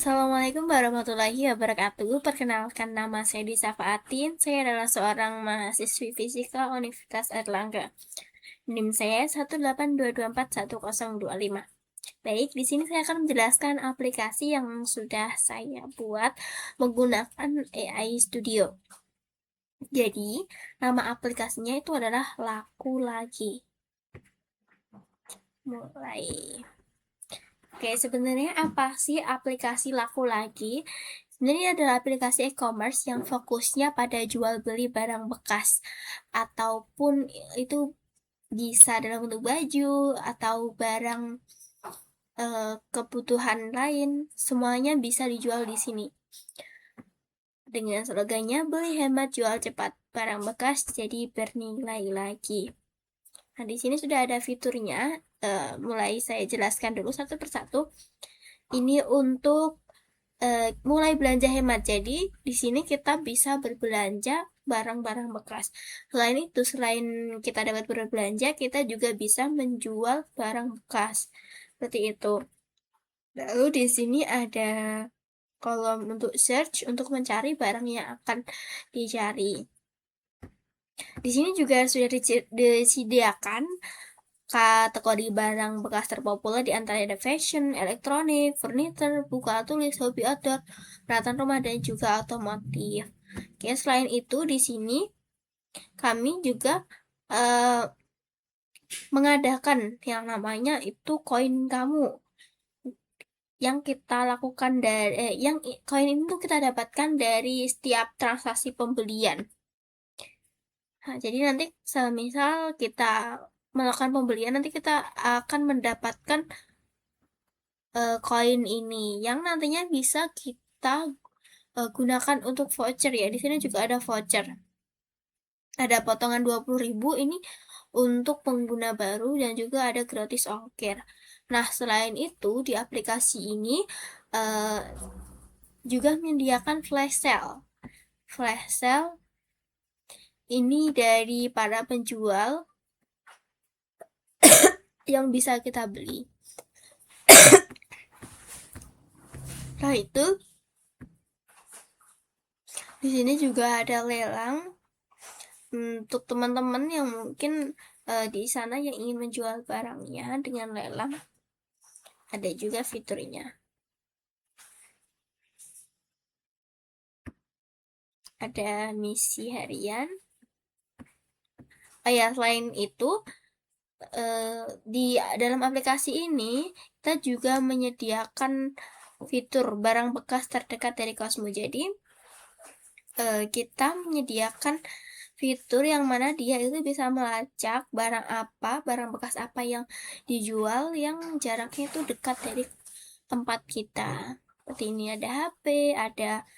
Assalamualaikum warahmatullahi wabarakatuh. Perkenalkan, nama saya Disa Faatin. Saya adalah seorang mahasiswi fisika Universitas Airlangga. NIM saya 182241025. Baik, di sini saya akan menjelaskan aplikasi yang sudah saya buat menggunakan AI Studio. Jadi, nama aplikasinya itu adalah Laku Lagi. Mulai. Oke, sebenarnya apa sih aplikasi Laku Lagi? Sebenarnya adalah aplikasi e-commerce yang fokusnya pada jual beli barang bekas, ataupun itu bisa dalam bentuk baju atau barang kebutuhan lain, semuanya bisa dijual di sini. Dengan slogannya beli hemat jual cepat, barang bekas jadi bernilai lagi. Nah, di sini sudah ada fiturnya. Mulai saya jelaskan dulu satu persatu. Ini untuk mulai belanja hemat. Jadi di sini kita bisa berbelanja barang-barang bekas. Selain itu, selain kita dapat berbelanja, kita juga bisa menjual barang bekas. Seperti itu. Lalu di sini ada kolom untuk search untuk mencari barang yang akan dicari. Di sini juga sudah disediakan kategori barang bekas terpopuler di antaranya ada fashion, elektronik, furniture, buku tulis, hobi outdoor, peralatan rumah, dan juga otomotif. Oke, selain itu di sini kami juga uh, mengadakan yang namanya itu koin kamu yang kita lakukan dari yang koin ini tuh kita dapatkan dari setiap transaksi pembelian. Nah, jadi nanti semisal kita melakukan pembelian, nanti kita akan mendapatkan koin ini yang nantinya bisa kita gunakan untuk voucher ya. Di sini juga ada voucher. Ada potongan 20.000 ini untuk pengguna baru dan juga ada gratis ongkir. Nah, selain itu di aplikasi ini uh, juga menyediakan flash sale. Flash sale ini dari para penjual yang bisa kita beli. Nah, itu di sini juga ada lelang untuk teman-teman yang mungkin di sana yang ingin menjual barangnya dengan lelang. Ada juga fiturnya. Ada misi harian. Oh ya, selain itu di dalam aplikasi ini kita juga menyediakan fitur barang bekas terdekat dari Cosmo. Jadi kita menyediakan fitur yang mana dia itu bisa melacak barang bekas apa yang dijual yang jaraknya itu dekat dari tempat kita. Seperti ini ada HP, ada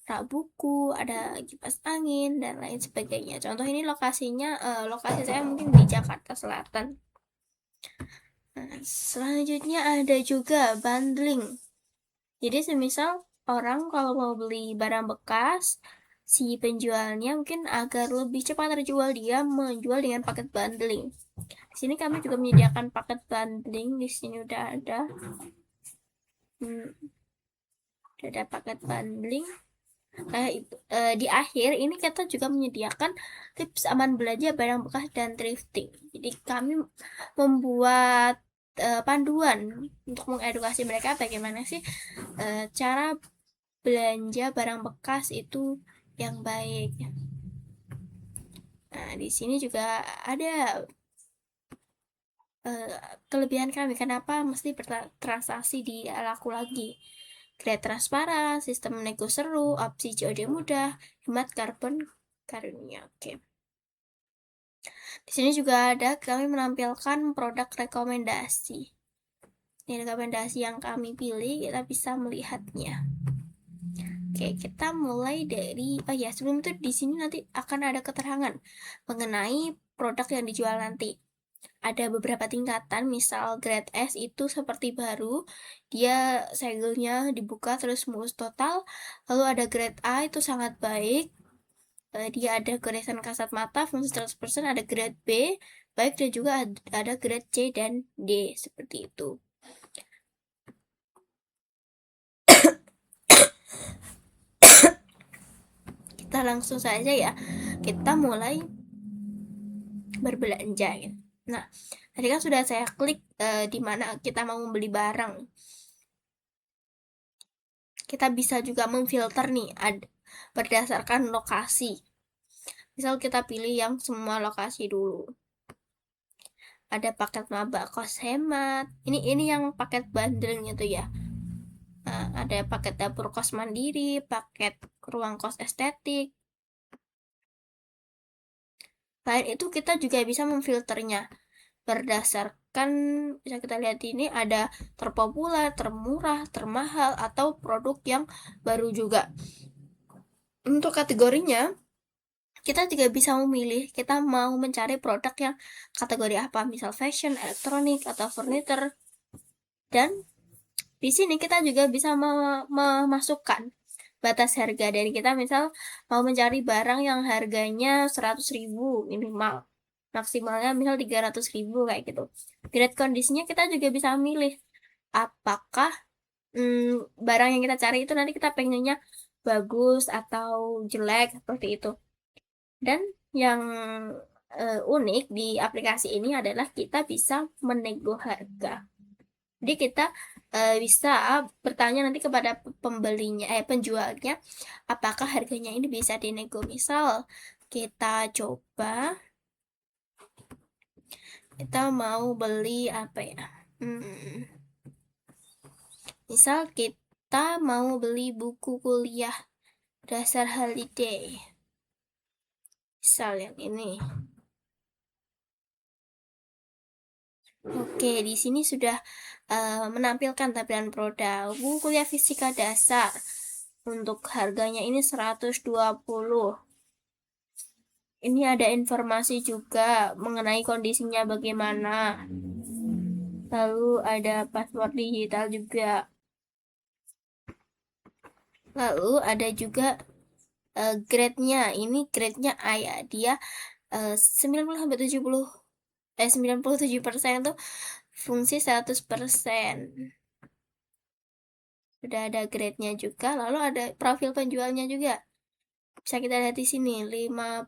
rak buku, ada kipas angin, dan lain sebagainya. Contoh ini lokasinya, lokasi saya mungkin di Jakarta Selatan. Nah, selanjutnya ada juga bundling. Jadi semisal orang kalau mau beli barang bekas, si penjualnya mungkin agar lebih cepat terjual, dia menjual dengan paket bundling. Di sini kami juga menyediakan paket bundling. Di sini udah ada. Ada paket bundling. Di akhir ini kita juga menyediakan tips aman belanja barang bekas dan thrifting. Jadi kami membuat panduan untuk mengedukasi mereka bagaimana sih cara belanja barang bekas itu yang baik. Nah, di sini juga ada kelebihan kami kenapa mesti bertransaksi di Laku Lagi. Grade transparan, sistem nego seru, opsi COD mudah, hemat karbon karunia. Oke. Di sini juga ada kami menampilkan produk rekomendasi. Ini rekomendasi yang kami pilih, kita bisa melihatnya. Oke, kita mulai dari sebelum itu di sini nanti akan ada keterangan mengenai produk yang dijual nanti. Ada beberapa tingkatan, misal grade S itu seperti baru, dia segelnya dibuka terus mulus total. Lalu ada grade A itu sangat baik, dia ada goresan kasat mata fungsi 100%. Ada grade B baik, dan juga ada grade C dan D seperti itu. kita langsung saja ya, kita mulai berbelanja gitu. Nah, tadi kan sudah saya klik di mana kita mau membeli barang. Kita bisa juga memfilter nih berdasarkan lokasi. Misal kita pilih yang semua lokasi dulu. Ada paket maba kos hemat. Ini yang paket bundle gitu ya. Nah, ada paket dapur kos mandiri, paket ruang kos estetik. Selain itu kita juga bisa memfilternya berdasarkan, bisa kita lihat ini ada terpopuler, termurah, termahal, atau produk yang baru juga. Untuk kategorinya kita juga bisa memilih kita mau mencari produk yang kategori apa, misal fashion, elektronik, atau furniture. Dan di sini kita juga bisa memasukkan batas harga dari kita, misal mau mencari barang yang harganya 100.000 minimal, maksimalnya misal 300.000 kayak gitu. Grade kondisinya kita juga bisa memilih apakah barang yang kita cari itu nanti kita pengennya bagus atau jelek seperti itu. Dan yang unik di aplikasi ini adalah kita bisa menego harga. Jadi kita bisa bertanya nanti kepada penjualnya, apakah harganya ini bisa dinego. Misal kita coba, kita mau beli apa ya? Misal kita mau beli buku kuliah dasar holiday. Misal yang ini. Oke, di sini sudah menampilkan tampilan produk buku kuliah fisika dasar. Untuk harganya ini 120. Ini ada informasi juga mengenai kondisinya bagaimana. Lalu ada password digital juga. Lalu ada juga grade-nya. Ini grade-nya A ya. Dia 97% itu fungsi 100%. Sudah ada grade-nya juga. Lalu ada profil penjualnya juga. Bisa kita lihat di sini 5/5.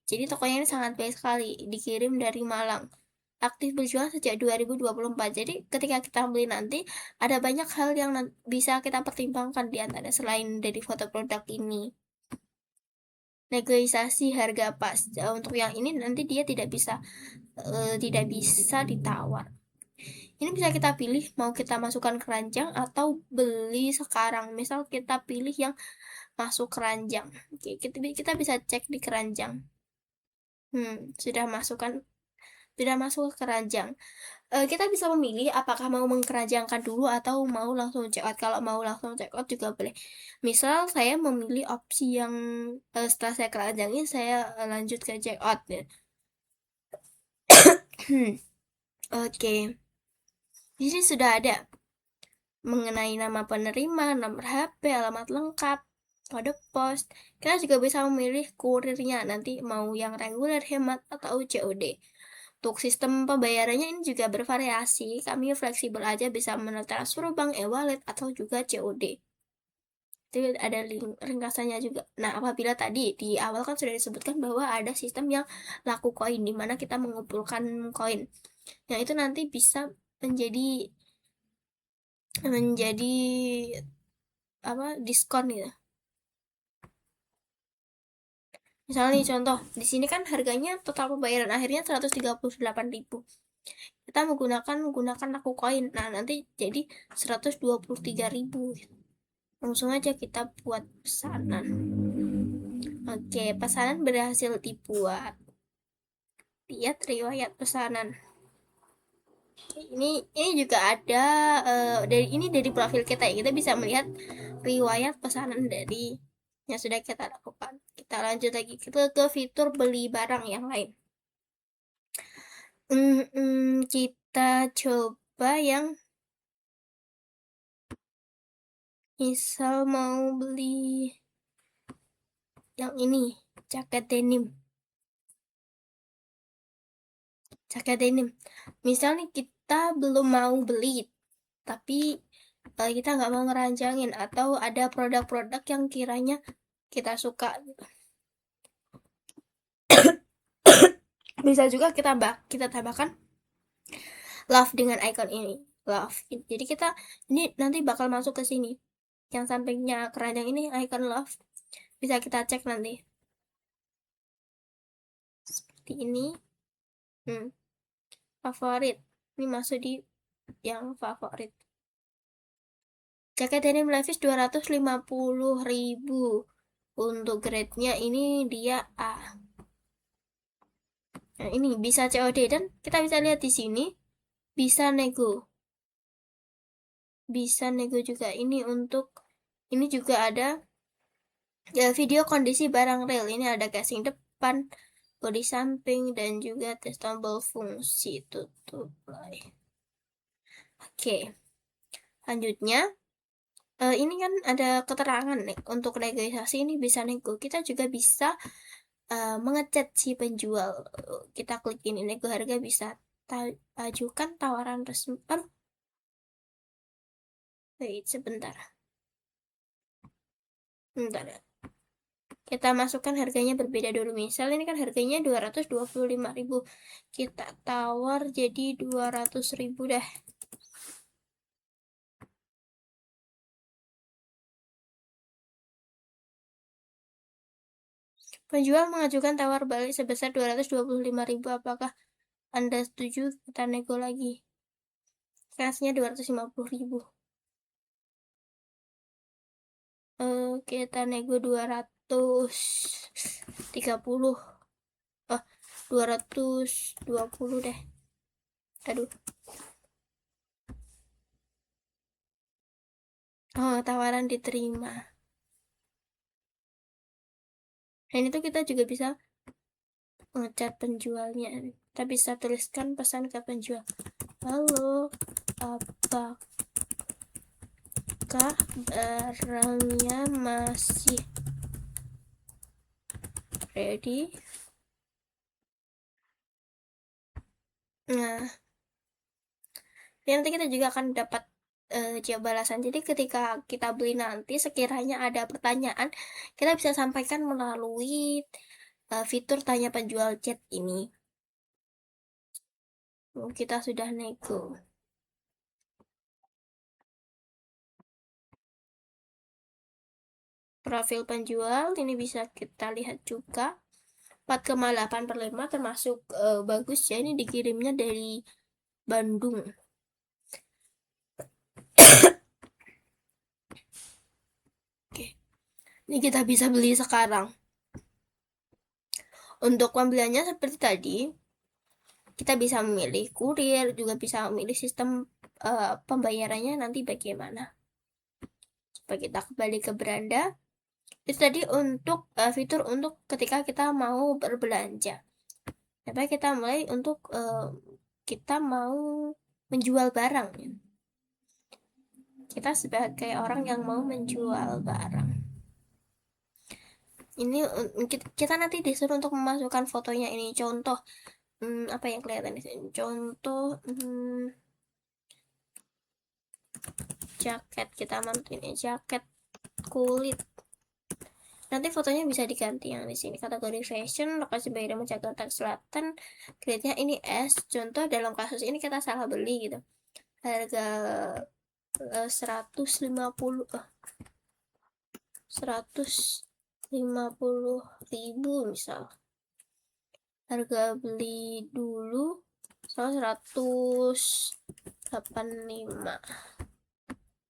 Jadi tokonya ini sangat baik sekali. Dikirim dari Malang. Aktif berjualan sejak 2024. Jadi ketika kita beli nanti ada banyak hal yang bisa kita pertimbangkan di antara selain dari foto produk ini. Negosiasi harga pas. Untuk yang ini nanti dia tidak bisa ditawar. Ini bisa kita pilih mau kita masukkan keranjang atau beli sekarang. Misal kita pilih yang masuk keranjang. Oke, kita bisa cek di keranjang. Sudah masuk ke keranjang. Kita bisa memilih apakah mau mengkeranjangkan dulu atau mau langsung check out. Kalau mau langsung check out juga boleh. Misal saya memilih opsi yang setelah saya keranjangin saya lanjut ke check out ya. Oke. Di sini sudah ada mengenai nama penerima, nomor HP, alamat lengkap, kode pos. Kita juga bisa memilih kurirnya nanti mau yang reguler, hemat, atau COD. Untuk sistem pembayarannya ini juga bervariasi. Kami fleksibel aja, bisa transfer bank, e-wallet, atau juga COD. Itu ada ringkasannya juga. Nah, apabila tadi di awal kan sudah disebutkan bahwa ada sistem yang laku koin, di mana kita mengumpulkan koin. Yang itu nanti bisa menjadi diskon gitu. Misalnya nih contoh, di sini kan harganya total pembayaran akhirnya 138.000. Kita menggunakan laku koin. Nah, nanti jadi 123.000 gitu. Langsung aja kita buat pesanan. Oke, pesanan berhasil dibuat. Lihat riwayat pesanan. Ini juga ada dari profil kita ya. Kita bisa melihat riwayat pesanan dari yang sudah kita lakukan. Kita lanjut lagi ke fitur beli barang yang lain. Kita coba yang misal mau beli yang ini, jaket denim. Misal nih kita belum mau beli, tapi kita nggak mau ngeranjangin, atau ada produk-produk yang kiranya kita suka. Bisa juga kita tambahkan love dengan icon ini, love. Jadi kita ini nanti bakal masuk ke sini, yang sampingnya keranjang ini icon love, bisa kita cek nanti seperti ini. Favorit, ini masuk di yang favorit. Jaket denim levis 250.000, untuk grade-nya ini dia A. Nah, ini bisa COD, dan kita bisa lihat di sini bisa nego juga. Ini untuk ini juga ada ya, video kondisi barang real. Ini ada casing depan, bodi samping, dan juga tes tombol fungsi tutup. Oke, lanjutnya ini kan ada keterangan nih, untuk negosiasi ini bisa nego. Kita juga bisa mengechat si penjual. Kita klik ini, nego harga, bisa ajukan tawaran resmi. Wait, sebentar ya. Kita masukkan harganya berbeda dulu. Misal ini kan harganya 225.000, kita tawar jadi 200.000 dah. Penjual mengajukan tawar balik sebesar 225.000. Apakah Anda setuju? Kita nego lagi. Kasnya 250.000. Kita nego 230. 220 deh. Aduh. Tawaran diterima. Nah, ini tuh kita juga bisa ngecat penjualnya. Kita bisa tuliskan pesan ke penjual. Halo, apakah barangnya masih ready? Nah, nanti kita juga akan dapat jawab balasan. Jadi ketika kita beli nanti, sekiranya ada pertanyaan, kita bisa sampaikan melalui fitur tanya penjual chat ini. Kita sudah nego. Profil penjual ini bisa kita lihat juga, 4,8/5, termasuk bagus ya. Ini dikirimnya dari Bandung. Oke, ini kita bisa beli sekarang. Untuk pembeliannya seperti tadi, kita bisa memilih kurir, juga bisa memilih sistem pembayarannya nanti bagaimana. Coba kita kembali ke beranda. Itu tadi untuk fitur untuk ketika kita mau berbelanja. Tapi kita mulai untuk kita mau menjual barang. Kita sebagai orang yang mau menjual barang. Ini kita nanti disuruh untuk memasukkan fotonya. Ini contoh apa yang kelihatan di sini? Contoh jaket. Kita masukin ini jaket kulit. Nanti fotonya bisa diganti yang di sini. Kategori fashion, lokasi bayar Jakarta Selatan, grade-nya ini S. Contoh dalam kasus ini kita salah beli gitu. Harga 150.000 misal. Harga beli dulu 185.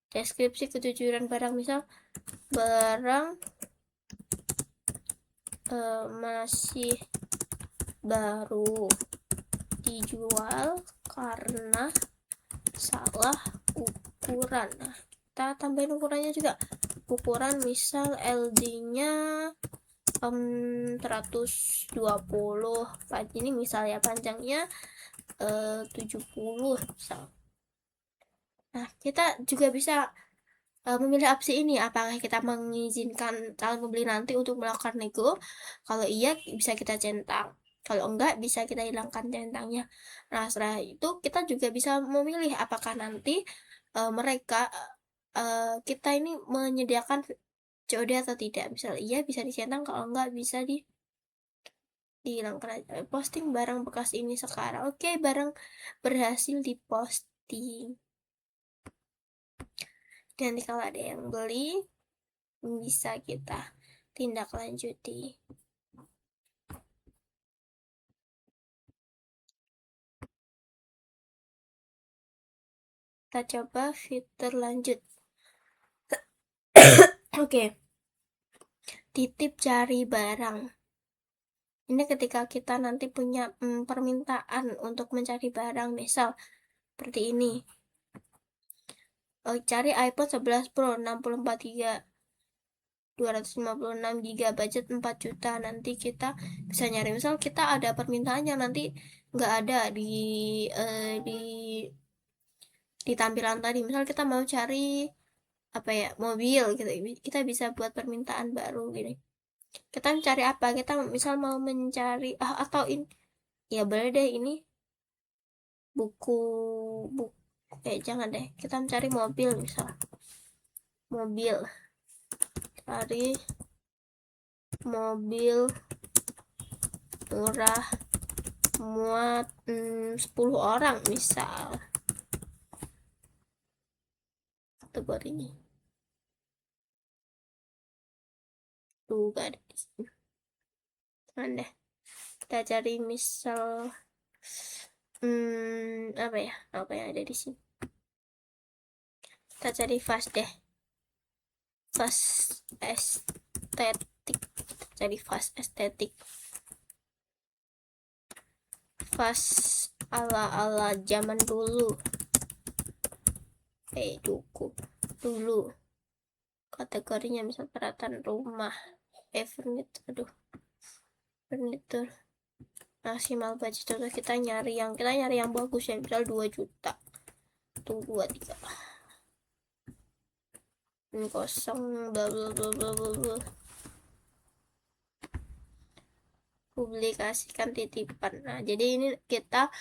Deskripsi kejujuran barang, misal barang masih baru, dijual karena salah ukuran. Nah, kita tambahin ukurannya juga. Ukuran misal LD nya 120, ini misal ya, panjangnya 70 misal. Nah, kita juga bisa memilih opsi ini, apakah kita mengizinkan calon pembeli nanti untuk melakukan nego. Kalau iya, bisa kita centang. Kalau enggak, bisa kita hilangkan centangnya. Nah, setelah itu kita juga bisa memilih apakah nanti mereka kita ini menyediakan COD atau tidak. Misal iya bisa dicentang, kalau enggak bisa dihilangkan aja. Posting barang bekas ini sekarang. Oke, barang berhasil diposting. Dan kalau ada yang beli, bisa kita tindak lanjuti. Kita coba fitur lanjut. Oke, titip cari barang. Ini ketika kita nanti punya permintaan untuk mencari barang, misal seperti ini. Cari iPhone 11 Pro 64 GB 256 GB, budget 4 juta. Nanti kita bisa nyari, misal kita ada permintaannya nanti nggak ada di tampilan tadi. Misal kita mau cari apa ya, mobil gitu, kita bisa buat permintaan baru gini. Kita mencari apa, kita misal mau mencari atau ini ya boleh deh, ini buku jangan deh, kita mencari mobil, misal mobil, cari mobil murah muat 10 orang misal, kategorinya tuh gak ada di sini. Deh kita cari misal apa yang ada di sini. Kita cari fast deh, fast estetik. Cari fast estetik, fast ala zaman dulu, dulu. Kategorinya misal peralatan rumah, furniture, maksimal budget. Contoh kita nyari yang bagus ya, misal 2 juta tuh 23 ini kosong bla bla bla bla bla. Publikasikan titipan. Nah, jadi ini kita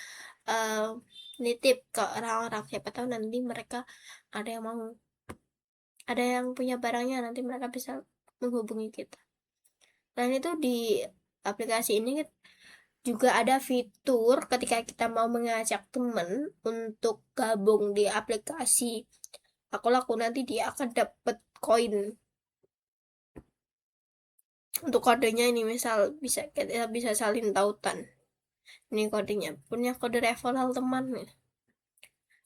nitip ke orang-orang, siapa tahu nanti mereka ada yang mau, ada yang punya barangnya, nanti mereka bisa menghubungi kita. Dan itu di aplikasi ini juga ada fitur ketika kita mau mengajak teman untuk gabung di aplikasi Aku Laku, nanti dia akan dapat koin. Untuk kodenya ini misal kita bisa salin tautan. Ini kodenya, punya kode referral teman nih.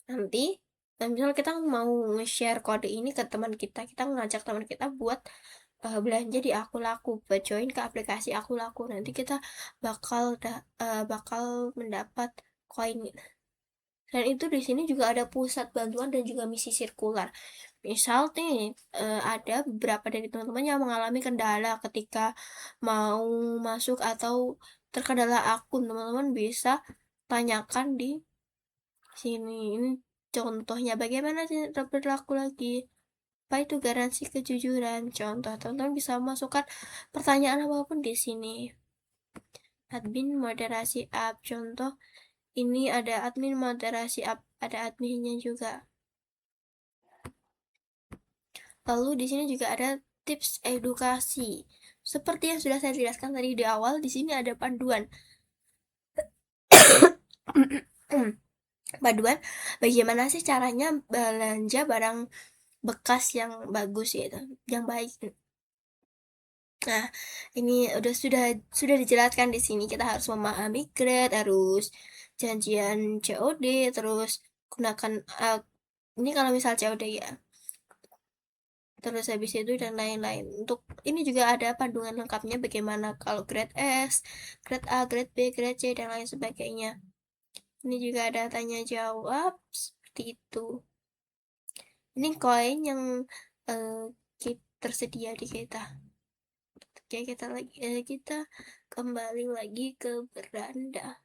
Nanti misal kita mau nge-share kode ini ke teman kita, kita ngajak teman kita buat belanja di Aku Laku, buat join ke aplikasi Aku Laku. Nanti kita bakal mendapat koin. Dan itu di sini juga ada pusat bantuan dan juga misi sirkular. Misal nih ada beberapa dari teman-teman yang mengalami kendala ketika mau masuk atau terkendala akun, teman-teman bisa tanyakan di sini. Ini contohnya bagaimana sih berlaku lagi, apa itu garansi kejujuran. Contoh, teman-teman bisa masukkan pertanyaan apapun di sini. Admin moderasi app, contoh ini ada admin moderasi app, ada adminnya juga. Lalu di sini juga ada tips edukasi. Seperti yang sudah saya jelaskan tadi di awal, di sini ada panduan. Panduan bagaimana sih caranya belanja barang bekas yang bagus ya, yang baik. Nah, ini sudah dijelaskan di sini. Kita harus memahami grade, harus janjian COD, terus gunakan ini kalau misal COD ya. Terus habis itu dan lain-lain. Untuk ini juga ada panduan lengkapnya bagaimana kalau grade S, grade A, grade B, grade C dan lain sebagainya. Ini juga ada tanya jawab seperti itu. Ini koin yang tersedia di kita. Oke, kita kembali lagi ke beranda.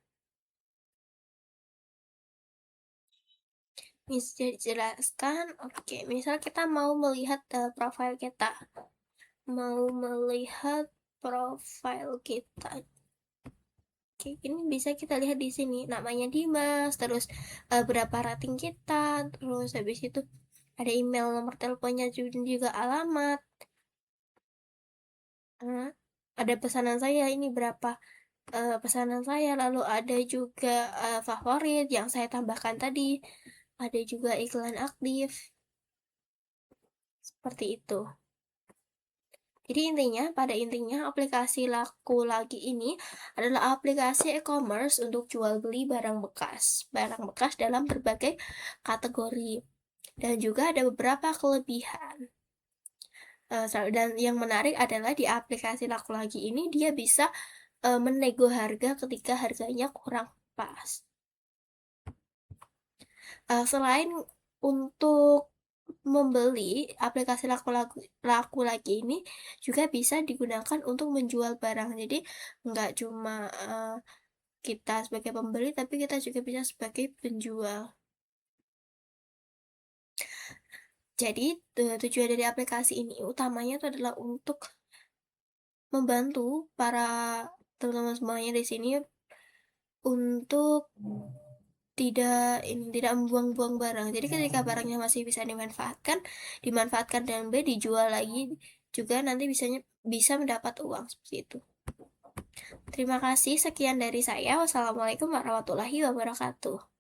Bisa dijelaskan. Oke, misal kita mau melihat profil kita. Oke, ini bisa kita lihat di sini. Namanya Dimas, terus berapa rating kita, terus habis itu ada email, nomor teleponnya, juga alamat. Ada pesanan saya ini berapa, pesanan saya, lalu ada juga, favorit yang saya tambahkan tadi, ada juga iklan aktif, seperti itu. Jadi intinya, pada intinya aplikasi Laku Lagi ini adalah aplikasi e-commerce untuk jual beli barang bekas dalam berbagai kategori. Dan juga ada beberapa kelebihan. Dan yang menarik adalah di aplikasi Laku Lagi ini dia bisa menego harga ketika harganya kurang pas. Selain untuk membeli, aplikasi Laku Lagi ini juga bisa digunakan untuk menjual barang. Jadi nggak cuma kita sebagai pembeli, tapi kita juga bisa sebagai penjual. Jadi tujuan dari aplikasi ini utamanya itu adalah untuk membantu para teman-teman semuanya di sini untuk tidak membuang-buang barang. Jadi ketika barangnya masih bisa dimanfaatkan dengan baik, dijual lagi juga nanti bisa mendapat uang seperti itu. Terima kasih, sekian dari saya. Wassalamualaikum warahmatullahi wabarakatuh.